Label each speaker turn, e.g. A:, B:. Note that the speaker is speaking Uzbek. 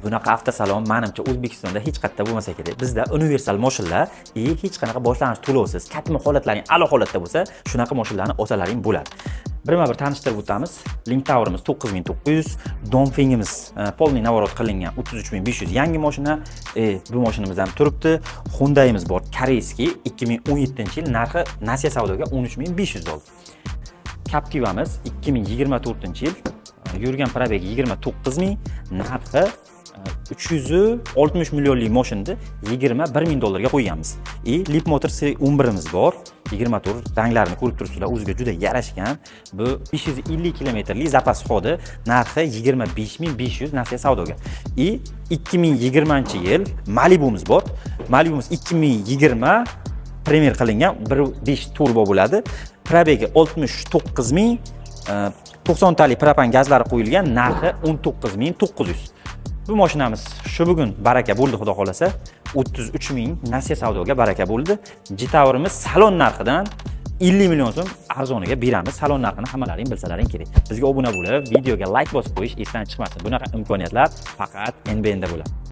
A: Bunaqa avtosalon menimcha O'zbekistonda hech qayerda bo'lmasa kerak. Bizda universal mashinalar hech qanaqa boshlang'ich to'lovsiz, katma holatlaring a'lo holatda bo'lsa, shunaqa mashinalarni olsalaring bo'ladi. Birma-bir tanishtirib o'tamiz. Link Tower'imiz 9900, Dongfengimiz polniy navorot qilingan 33500 yangi mashina. Bu mashinamiz ham turibdi. Hyundai'miz bor, koreyskiy 2017-yil narxi Nasiya savdoga $13500. Captiva'miz 2024-yil yurgan probegi 29000, narxi 360 millionlik mashinani $21000 ga qo'yganmiz. Leap Motor C11imiz bor. 24 ranglarini ko'rib turibsizlar, o'ziga juda yarashgan. Bu 550 kilometrlik zapas xodi, narxi 25500 Nasiya savdoga. 2020-yil Malibu'miz bor. Malibu'miz 2020 premier qilingan 1.5 turbo bo'ladi. Probegi 69000, 90 talik propan gazlari qo'yilgan, narxi 19900. Bu mashinamiz shu bugun baraka bo'ldi, xudo xolasa. 33000 Nasiya savdoga baraka bo'ldi. G-Tower'imiz salon narxidan 50 million so'm arzoniga beramiz. Salon narxini hammalaring bilsalaring kerak. Bizga obuna bo'lib, videoga like bosib qo'yish esdan chiqmasin. Bunaqa imkoniyatlar faqat NBNda bo'ladi.